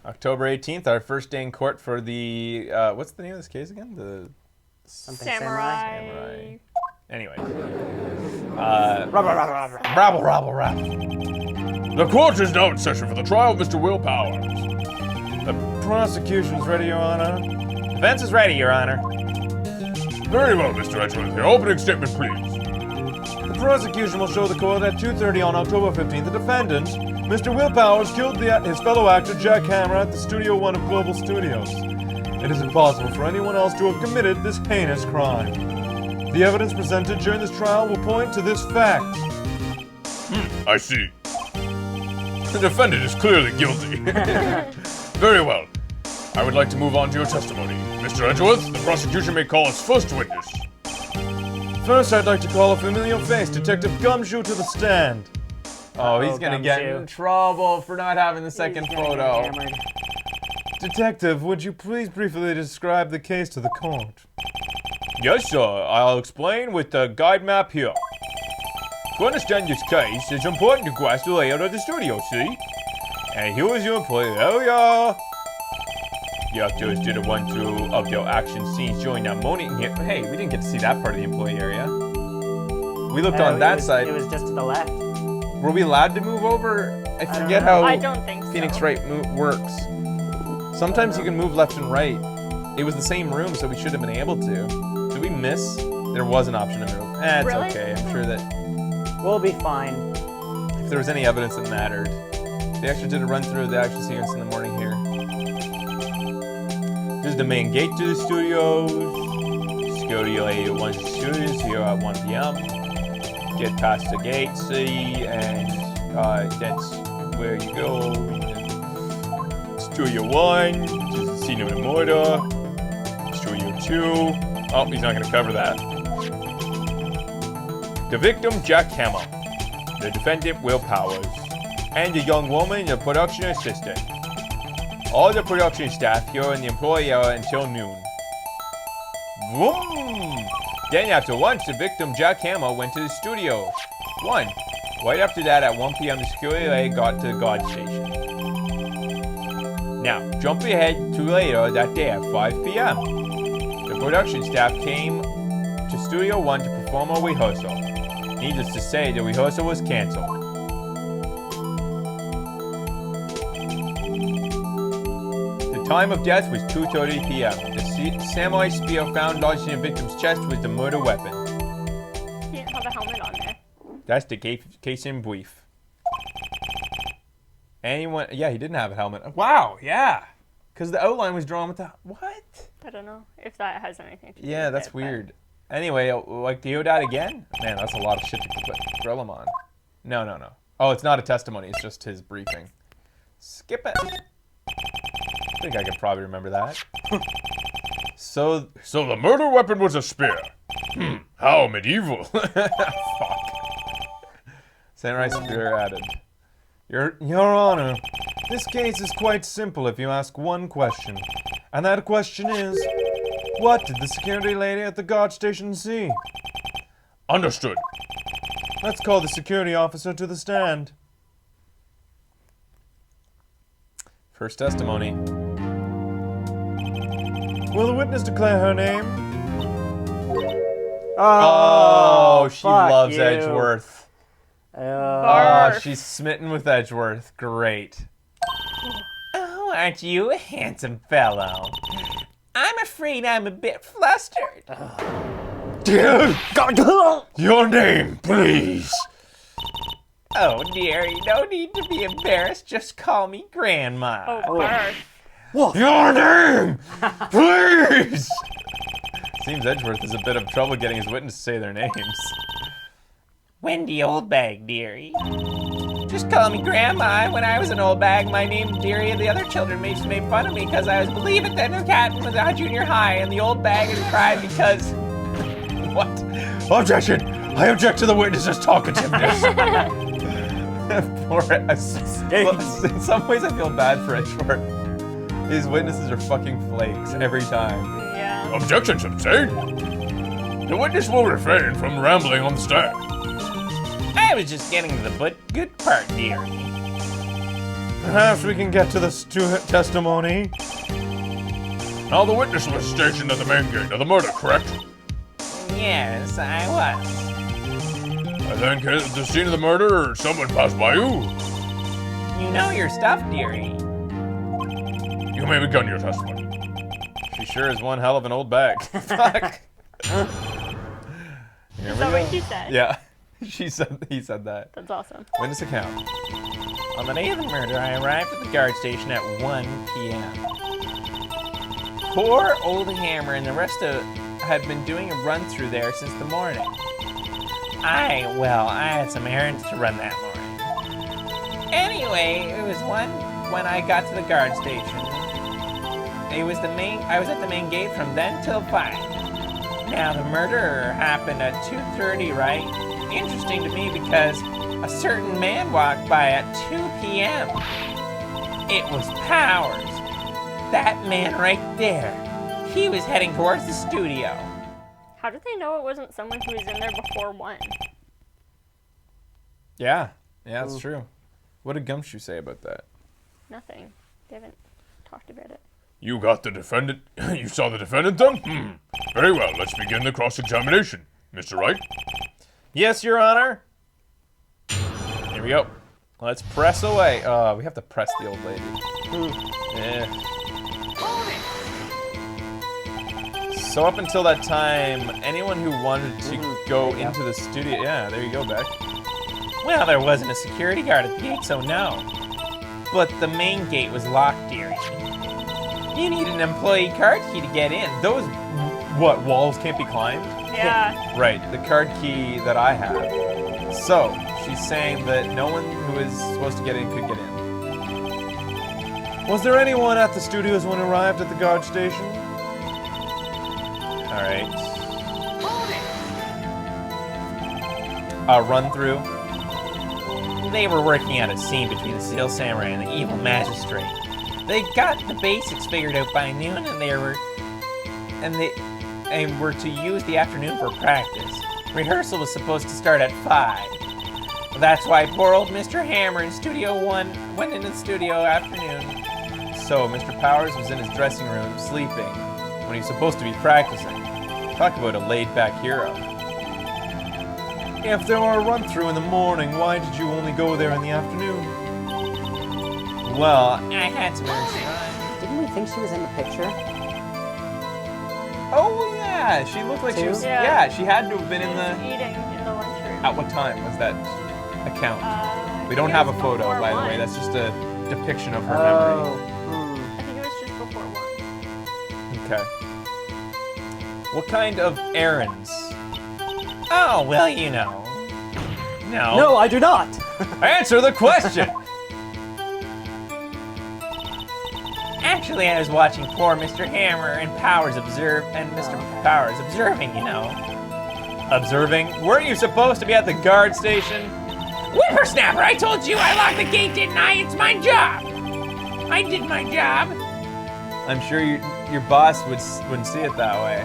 October 18th, our first day in court for the, what's the name of this case again? The Samurai. Anyway. Rabble. The court is now in session for the trial of Mr. Will Powers. The prosecution's ready, Your Honor. Defense is ready, Your Honor. Very well, Mr. Edgeworth. Your opening statement, please. The prosecution will show the court at 2:30 on October 15th the defendant, Mr. Will Powers, killed his fellow actor Jack Hammer at the Studio One of Global Studios. It is impossible for anyone else to have committed this heinous crime. The evidence presented during this trial will point to this fact. I see. The defendant is clearly guilty. Very well. I would like to move on to your testimony. Mr. Edgeworth, the prosecution may call its first witness. First, I'd like to call a familiar face, Detective Gumshoe, to the stand. Oh, he's gonna get in trouble for not having the second photo. Detective, would you please briefly describe the case to the court? Yes, sir. I'll explain with the guide map here. To understand this case, it's important to grasp the layout of the studio, see? And here is your employee area. The actors did a run-through of their action scenes during that morning here. Hey, we didn't get to see that part of the employee area. We looked on that side. It was just to the left. Were we allowed to move over? I forget how I don't think Phoenix so. Wright works. Sometimes you can move left and right. It was the same room, so we should have been able to. Did we miss? There was an option to move. It's Really? okay. I'm sure that We'll be fine. if there was any evidence that mattered. They actually did a run through of the action sequence in the morning here. This is the main gate to the studios. Security lady at 1 studios here at 1 p.m. Get past the gate, see, and that's where you go. Studio 1, which is the scene of the murder. Studio 2. Oh, he's not going to cover that. The victim, Jack Hammer. The defendant, Will Powers. And the young woman, the production assistant. All the production staff here in the employee area until noon. Vroom! Then after lunch, the victim, Jack Hammer, went to the studio. 1. Right after that, at 1 p.m., the security lady got to the guard station. Now, jump ahead to later that day at 5 p.m. The production staff came to Studio 1 to perform a rehearsal. Needless to say, the rehearsal was canceled. The time of death was 2:30 p.m. The samurai spear found lodged in the victim's chest was the murder weapon. He didn't have a helmet on there. That's the case in brief. Anyone? Yeah, he didn't have a helmet. Wow, yeah. Because the outline was drawn with the... What? I don't know if that has anything to do Yeah, with that's it, but- weird. Anyway, like Deodat again? Man, that's a lot of shit to grill him on. No. Oh, it's not a testimony. It's just his briefing. Skip it. I think I could probably remember that. So the murder weapon was a spear. How medieval. Fuck. Samurai spear added. Your Honor, this case is quite simple if you ask one question. And that question is, what did the security lady at the guard station see? Understood. Let's call the security officer to the stand. First testimony. Will the witness declare her name? Oh, she fuck loves you. Edgeworth. Oh, Barf. she's smitten with Edgeworth. Great. Oh, aren't you a handsome fellow? I'm afraid I'm a bit flustered. Your name, please. Oh, dearie, no need to be embarrassed. Just call me Grandma. Oh, barf. Your name, please. Seems Edgeworth is a bit of trouble getting his witness to say their names. Wendy Oldbag, dearie. Just call me Grandma. When I was an old bag, my name, dearie, and the other children made fun of me because I was believing that the cat was at junior high, and the old bag had cried because... What? Objection. I object to the witness's talkativeness. Poor in some ways, I feel bad for Edgeworth. His witnesses are fucking flakes every time. Yeah. Objection sustained. The witness will refrain from rambling on the stand. I was just getting to the good part, dearie. Perhaps we can get to the testimony. Now the witness was stationed at the main gate of the murder, correct? Yes, I was. And then at the scene of the murder, someone passed by you. You know your stuff, dearie. You may begin your testimony. She sure is one hell of an old bag. Fuck. Here Is we that go. what she said? Yeah. He said that. That's awesome. Witness account. On the day of the murder, I arrived at the guard station at 1 p.m. Poor old Hammer and the rest had been doing a run through there since the morning. I had some errands to run that morning. Anyway, it was when I got to the guard station. I was at the main gate from then till 5. Now the murder happened at 2:30, right? Interesting to me because a certain man walked by at 2 p.m. It was Powers. That man right there. He was heading towards the studio. How did they know it wasn't someone who was in there before 1? Yeah. Yeah, that's true. What did Gumshoe say about that? Nothing. They haven't talked about it. You got the defendant. You saw the defendant then? Very well, let's begin the cross-examination. Mr. Wright? Yes, Your Honor. Here we go. Let's press away. We have to press the old lady. Yeah. So up until that time, anyone who wanted to go into the studio... Yeah, there you go, Beck. Well, there wasn't a security guard at the gate, so no. But the main gate was locked, dearie. You need an employee card key to get in. Those... What, walls can't be climbed? Yeah. Right, the card key that I have. So, she's saying that no one who is supposed to get in could get in. Was there anyone at the studios when arrived at the guard station? Alright. Run through. They were working out a scene between the Steel Samurai and the evil magistrate. They got the basics figured out by noon, and they were to use the afternoon for practice. Rehearsal was supposed to start at 5. That's why poor old Mr. Hammer in Studio 1 went into the studio afternoon. So, Mr. Powers was in his dressing room, sleeping, when he was supposed to be practicing. Talk about a laid-back hero. If there were a run-through in the morning, why did you only go there in the afternoon? Well, I had some urgency. Didn't we think she was in the picture? oh yeah, she looked like she was... Yeah. Yeah, she had to have been in the... Eating in the lunchroom. At what time was that account? We I don't think have it a was photo, before by the way. 1. That's just a depiction of her Oh. I think it was just before 1. memory. Okay. What kind of errands? Oh, well, you know. No. No, I do not. Answer the question! Actually, I was watching poor Mr. Hammer and Mr. Powers observing, you know. Observing? Weren't you supposed to be at the guard station? Whippersnapper, I told you I locked the gate, didn't I? It's my job. I did my job. I'm sure your boss wouldn't see it that way.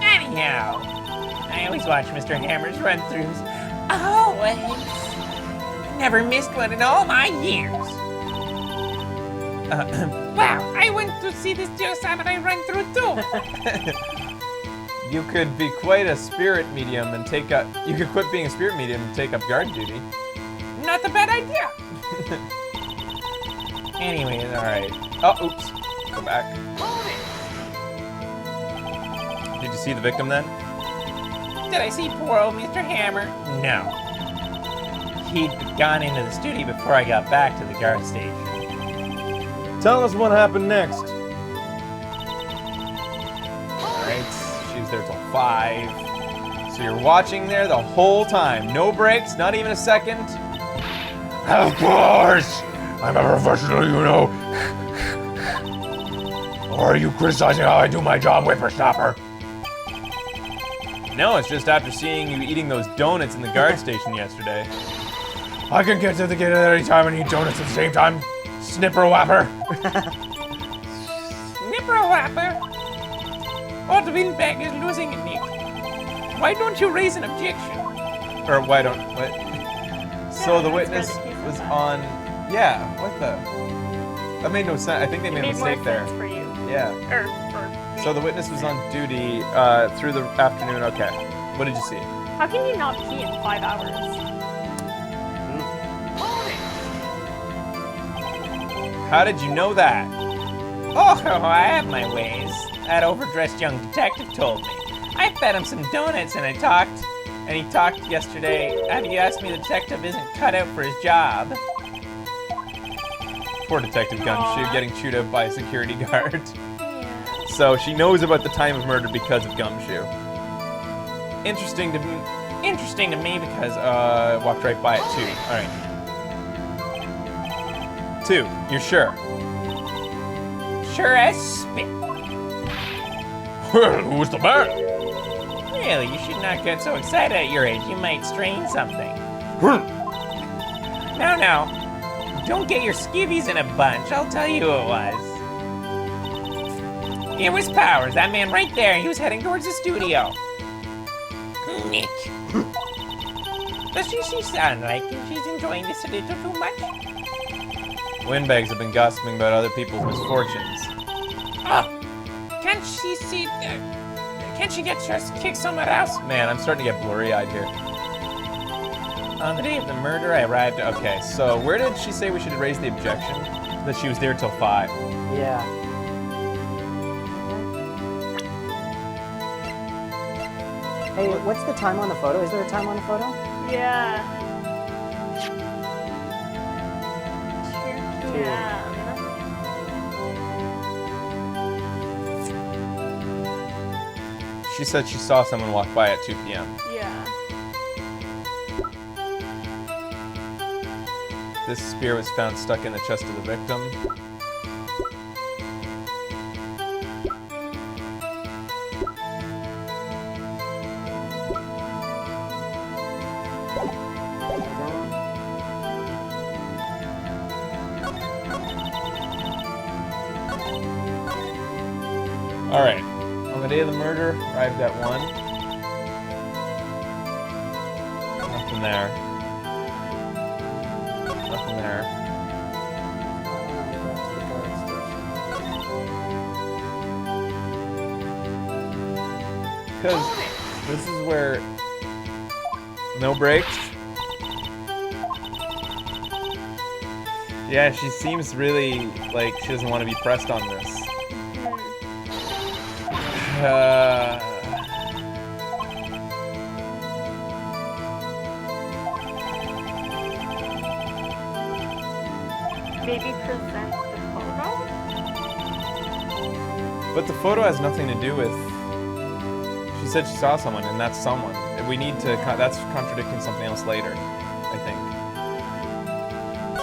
Anyhow, I always watch Mr. Hammer's run-throughs. Always. Never missed one in all my years. Wow, I went to see this Joe Samurai run through too. You could be quite a spirit medium and take up... You could quit being a spirit medium and take up guard duty. Not a bad idea. Anyways, Alright. Oh, oops. Go back. Did you see the victim then? did I see poor old Mr. Hammer? No. He'd gone into the studio before I got back to the guard station. Tell us what happened next. Alright, she was there till 5. So you're watching there the whole time. No breaks, not even a second. Of course! I'm a professional, you know. Or are you criticizing how I do my job, whippersnapper? No, it's just after seeing you eating those donuts in the guard station yesterday. I can get to the gate at any time and eat donuts at the same time. Snipper-wapper. Snipper-wapper? Old Windbag is losing it, Nick. Why don't you raise an objection? Or why don't... What? So the that's witness good that he's was not. on... Yeah, what the... That made no sense. I think they made a Made more mistake there. sense for you. Yeah. Or for me. So the witness was on duty through the afternoon. Okay. What did you see? How can you not pee in 5 hours? How did you know that? Oh, I have my ways. That overdressed young detective told me. I fed him some donuts and he talked yesterday. You asked me the detective isn't cut out for his job. Poor Detective Gumshoe getting chewed out by a security guard. Yeah. So she knows about the time of murder because of Gumshoe. Interesting to me because walked right by it too. All right. 2. You're sure? Sure as spit. Well, who's the man? Really, you should not get so excited at your age. You might strain something. No. Don't get your skivvies in a bunch. I'll tell you who it was. It was Powers, that man right there. He was heading towards the studio. Nick. Does she sound like she's enjoying this a little too much? Windbags have been gossiping about other people's misfortunes. Oh, can't she see... can't she get just kick somewhere else? Man, I'm starting to get blurry-eyed here. On the day of the murder, I arrived... Okay, so where did she say we should raise the objection? That she was there till 5. Yeah. Hey, what's the time on the photo? Is there a time on the photo? Yeah. 2 p.m. She said she saw someone walk by at 2 p.m. Yeah. This spear was found stuck in the chest of the victim. All right. On the day of the murder, arrived at 1. Nothing there. Nothing there. Because this is where no brakes. Yeah, she seems really like she doesn't want to be pressed on this. Maybe present the photo? But the photo has nothing to do with... She said she saw someone, and that's someone. We need to... That's contradicting something else later, I think.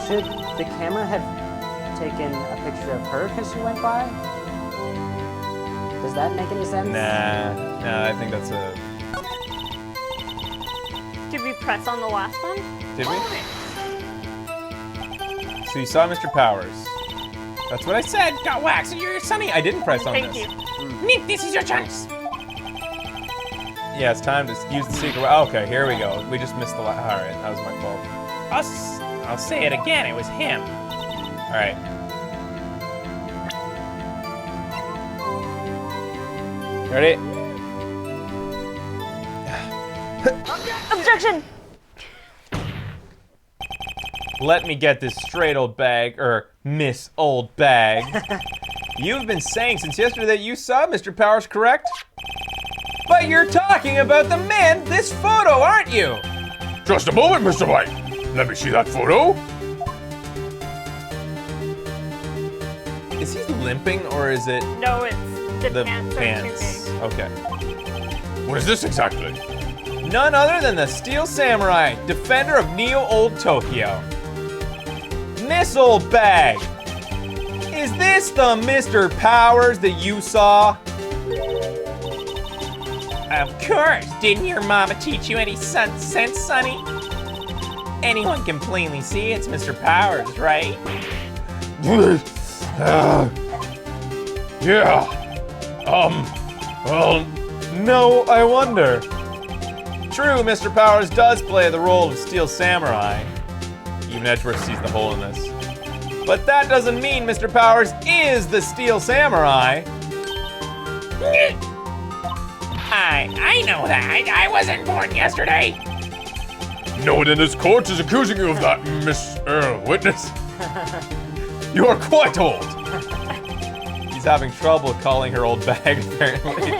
Should the camera have taken a picture of her because she went by? Does that make any sense? Nah, I think that's a... Did we press on the last one? Did we? So you saw Mr. Powers. That's what I said. Got waxed. You're sunny. I didn't press on Thank this. you. Nick, this is your chance. Yeah, it's time to use the secret. Okay, here we go. We just missed the All right, that was my fault. I'll say it again. It was him. All right. Ready? Objection! Let me get this straight, old bag, or Miss Old Bag. You've been saying since yesterday that you saw Mr. Powers, correct? But you're talking about the man, this photo, aren't you? Just a moment, Mr. White. Let me see that photo. Is he limping, or is it No, it's the pants are pants? too Okay. What is this exactly? None other than the Steel Samurai, defender of Neo-Old Tokyo. Miss Old Bag, is this the Mr. Powers that you saw? Of course. Didn't your mama teach you any sense, Sonny? Anyone can plainly see it's Mr. Powers, right? Yeah. Well, No, I wonder. True, Mr. Powers does play the role of Steel Samurai. Even Edgeworth sees the hole in this. But that doesn't mean Mr. Powers is the Steel Samurai. I know that. I wasn't born yesterday. No one in this court is accusing you of that, Miss Witness. You are quite old. He's having trouble calling her old bag, apparently.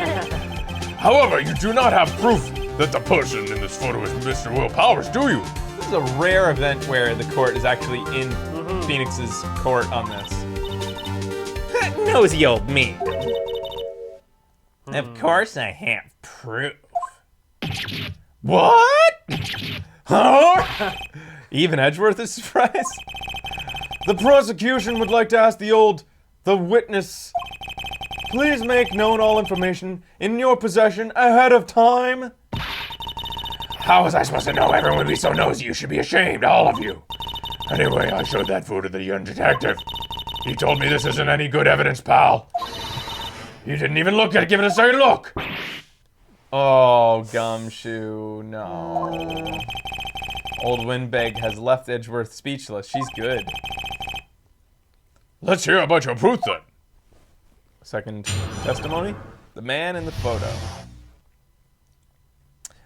However, you do not have proof that the person in this photo is Mr. Will Powers, do you? This is a rare event where the court is actually in Phoenix's court on this. Nosy old me. Of course I have proof. What? Huh? Even Edgeworth is surprised. The prosecution would like to ask the witness, please make known all information in your possession ahead of time. How was I supposed to know? Everyone would be so nosy. You should be ashamed, all of you. Anyway, I showed that photo to the young detective. He told me this isn't any good evidence, pal. He didn't even look at it. Give it a second look. Oh, Gumshoe, no. Old Windbag has left Edgeworth speechless. She's good. Let's hear about your proof then. Second testimony, the man in the photo.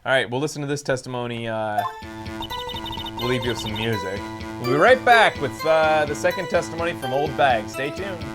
All right, we'll listen to this testimony. We'll leave you with some music. We'll be right back with the second testimony from Old Bag. Stay tuned.